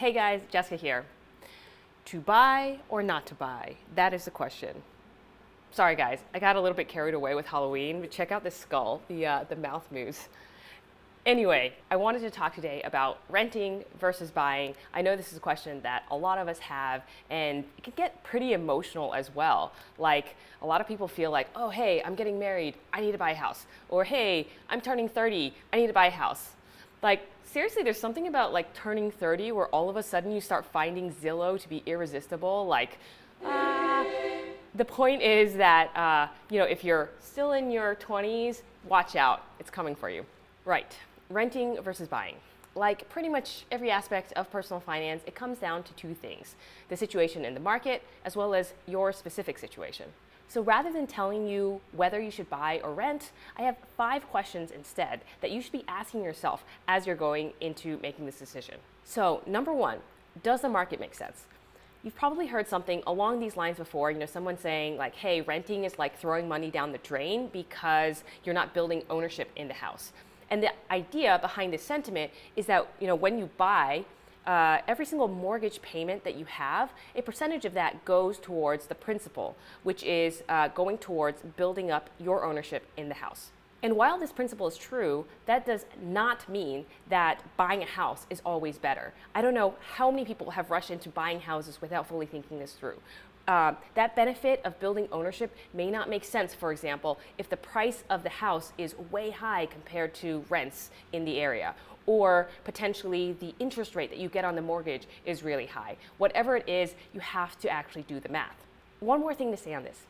Hey guys, Jessica here. To buy or not to buy? That is the question. Sorry guys, I got a little bit carried away with Halloween, but check out this skull, the mouth moves. Anyway, I wanted to talk today about renting versus buying. I know this is a question that a lot of us have, and it can get pretty emotional as well. Like, a lot of people feel like, oh, hey, I'm getting married, I need to buy a house. Or, hey, I'm turning 30, I need to buy a house. Like, seriously, there's something about like turning 30 where all of a sudden you start finding Zillow to be irresistible. Like, the point is that, if you're still in your 20s, watch out, it's coming for you. Right, renting versus buying. Like pretty much every aspect of personal finance, it comes down to two things: the situation in the market, as well as your specific situation. So rather than telling you whether you should buy or rent, I have 5 questions instead that you should be asking yourself as you're going into making this decision. So number 1, does the market make sense? You've probably heard something along these lines before, someone saying like, hey, renting is like throwing money down the drain because you're not building ownership in the house. And the idea behind this sentiment is that, when you buy, every single mortgage payment that you have, a percentage of that goes towards the principal, which is going towards building up your ownership in the house. And while this principle is true, that does not mean that buying a house is always better. I don't know how many people have rushed into buying houses without fully thinking this through. That benefit of building ownership may not make sense, for example, if the price of the house is way high compared to rents in the area, or potentially the interest rate that you get on the mortgage is really high. Whatever it is, you have to actually do the math. One more thing to say on this.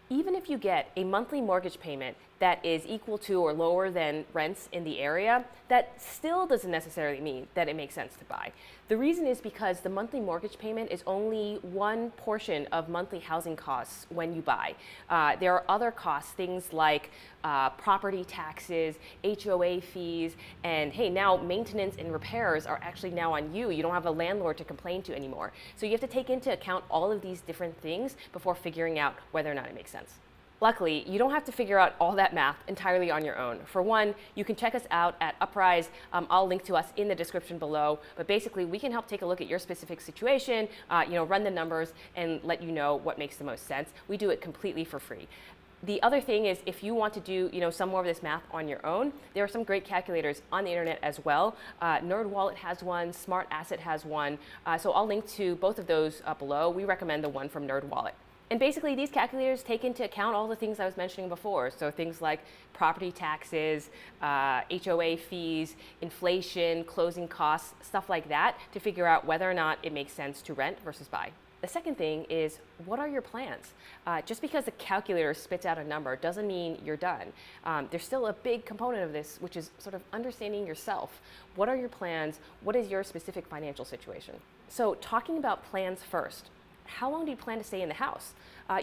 Even if you get a monthly mortgage payment that is equal to or lower than rents in the area, that still doesn't necessarily mean that it makes sense to buy. The reason is because the monthly mortgage payment is only one portion of monthly housing costs when you buy. There are other costs, things like property taxes, HOA fees, and hey, now maintenance and repairs are actually now on you. You don't have a landlord to complain to anymore. So you have to take into account all of these different things before figuring out whether or not it makes sense. Luckily, you don't have to figure out all that math entirely on your own. For one, you can check us out at Uprise. I'll link to us in the description below. But basically, we can help take a look at your specific situation, run the numbers, and let you know what makes the most sense. We do it completely for free. The other thing is, if you want to do some more of this math on your own, there are some great calculators on the internet as well. NerdWallet has one, Smart Asset has one. So I'll link to both of those below. We recommend the one from NerdWallet. And basically, these calculators take into account all the things I was mentioning before. So things like property taxes, HOA fees, inflation, closing costs, stuff like that, to figure out whether or not it makes sense to rent versus buy. The second thing is, what are your plans? Just because the calculator spits out a number doesn't mean you're done. There's still a big component of this, which is sort of understanding yourself. What are your plans? What is your specific financial situation? So talking about plans first. How long do you plan to stay in the house?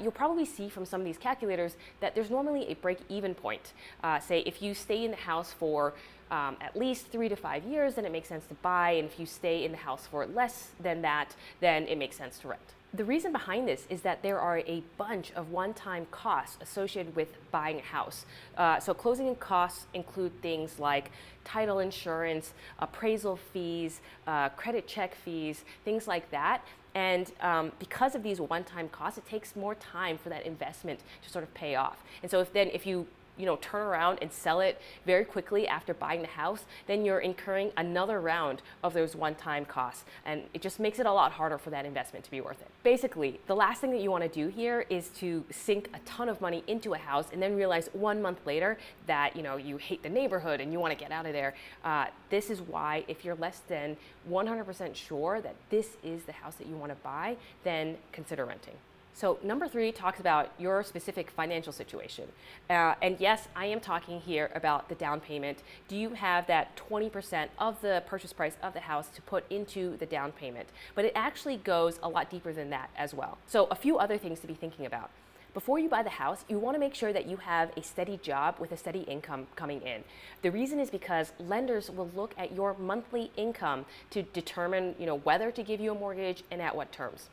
You'll probably see from some of these calculators that there's normally a break-even point. Say if you stay in the house for at least 3 to 5 years, then it makes sense to buy. And if you stay in the house for less than that, then it makes sense to rent. The reason behind this is that there are a bunch of one-time costs associated with buying a house. So closing costs include things like title insurance, appraisal fees, credit check fees, things like that. And because of these one-time costs, it takes more time for that investment to sort of pay off. And so if you turn around and sell it very quickly after buying the house, then you're incurring another round of those one-time costs. And it just makes it a lot harder for that investment to be worth it. Basically, the last thing that you want to do here is to sink a ton of money into a house and then realize 1 month later that you hate the neighborhood and you want to get out of there. This is why, if you're less than 100% sure that this is the house that you want to buy, then consider renting. So number 3 talks about your specific financial situation. And yes, I am talking here about the down payment. Do you have that 20% of the purchase price of the house to put into the down payment? But it actually goes a lot deeper than that as well. So a few other things to be thinking about. Before you buy the house, you want to make sure that you have a steady job with a steady income coming in. The reason is because lenders will look at your monthly income to determine, whether to give you a mortgage and at what terms.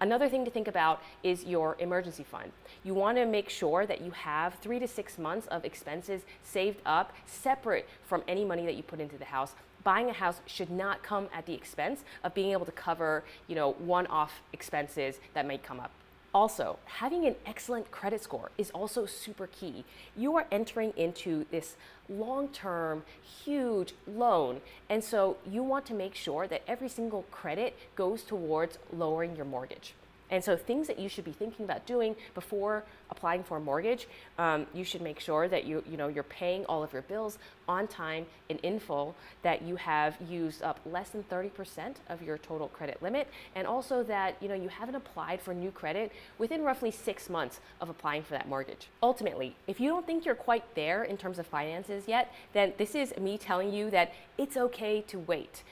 Another thing to think about is your emergency fund. You want to make sure that you have 3 to 6 months of expenses saved up separate from any money that you put into the house buying a house should not come at the expense of being able to cover, one-off expenses that may come up. Also, having an excellent credit score is also super key. You are entering into this long-term, huge loan, and so you want to make sure that every single credit goes towards lowering your mortgage. And so things that you should be thinking about doing before applying for a mortgage, you should make sure that you're paying all of your bills on time and in full, that you have used up less than 30% of your total credit limit, and also that you haven't applied for new credit within roughly 6 months of applying for that mortgage. Ultimately, if you don't think you're quite there in terms of finances yet, then this is me telling you that it's okay to wait.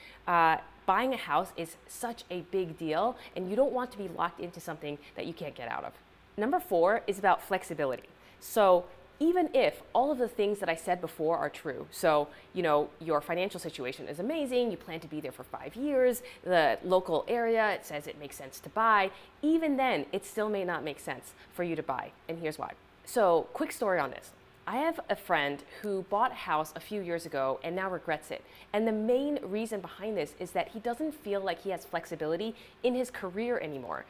Buying a house is such a big deal, and you don't want to be locked into something that you can't get out of. Number 4 is about flexibility. So even if all of the things that I said before are true, so your financial situation is amazing, you plan to be there for 5 years, the local area, it says it makes sense to buy, even then it still may not make sense for you to buy, and here's why. So quick story on this. I have a friend who bought a house a few years ago and now regrets it. And the main reason behind this is that he doesn't feel like he has flexibility in his career anymore.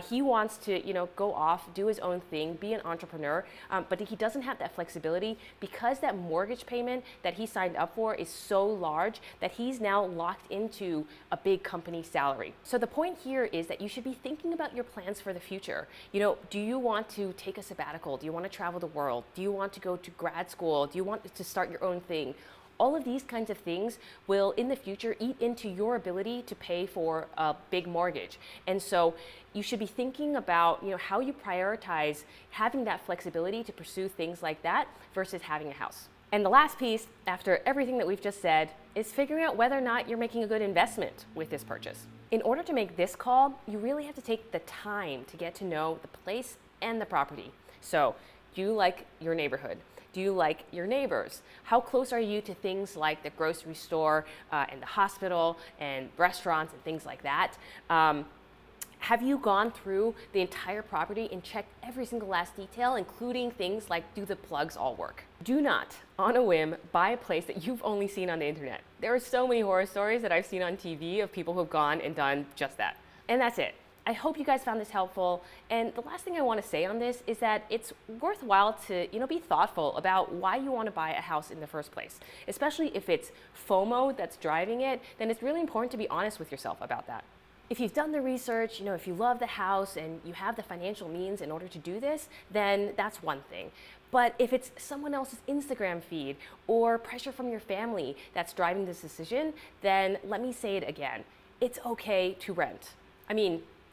He wants to, go off, do his own thing, be an entrepreneur, but he doesn't have that flexibility because that mortgage payment that he signed up for is so large that he's now locked into a big company salary. So the point here is that you should be thinking about your plans for the future. Do you want to take a sabbatical? Do you want to travel the world? Do you want to go to grad school? Do you want to start your own thing? All of these kinds of things will in the future eat into your ability to pay for a big mortgage. And so you should be thinking about how you prioritize having that flexibility to pursue things like that versus having a house. And the last piece, after everything that we've just said, is figuring out whether or not you're making a good investment with this purchase. In order to make this call, you really have to take the time to get to know the place and the property. So, do you like your neighborhood? Do you like your neighbors? How close are you to things like the grocery store and the hospital and restaurants and things like that? Have you gone through the entire property and checked every single last detail, including things like, do the plugs all work? Do not, on a whim, buy a place that you've only seen on the internet. There are so many horror stories that I've seen on TV of people who've gone and done just that. And that's it. I hope you guys found this helpful. And the last thing I want to say on this is that it's worthwhile to, be thoughtful about why you want to buy a house in the first place. Especially if it's FOMO that's driving it, then it's really important to be honest with yourself about that. If you've done the research, if you love the house and you have the financial means in order to do this, then that's one thing. But if it's someone else's Instagram feed or pressure from your family that's driving this decision, then let me say it again. It's okay to rent.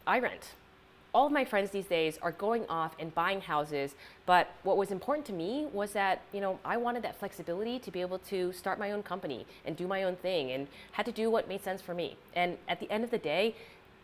I rent. All of my friends these days are going off and buying houses, but what was important to me was that, I wanted that flexibility to be able to start my own company and do my own thing and had to do what made sense for me. And at the end of the day,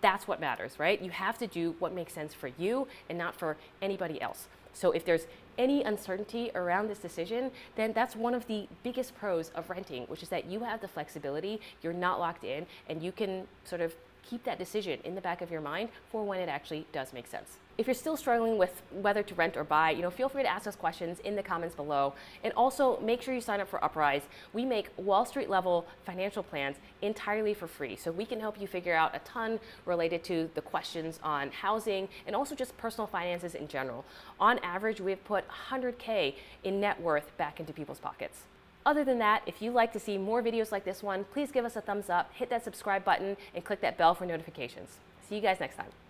that's what matters, right? You have to do what makes sense for you and not for anybody else. So if there's any uncertainty around this decision, then that's one of the biggest pros of renting, which is that you have the flexibility, you're not locked in, and you can sort of keep that decision in the back of your mind for when it actually does make sense. If you're still struggling with whether to rent or buy, feel free to ask us questions in the comments below. And also make sure you sign up for Uprise. We make Wall Street level financial plans entirely for free. So we can help you figure out a ton related to the questions on housing and also just personal finances in general. On average, we've put $100K in net worth back into people's pockets. Other than that, if you'd like to see more videos like this one, please give us a thumbs up, hit that subscribe button, and click that bell for notifications. See you guys next time.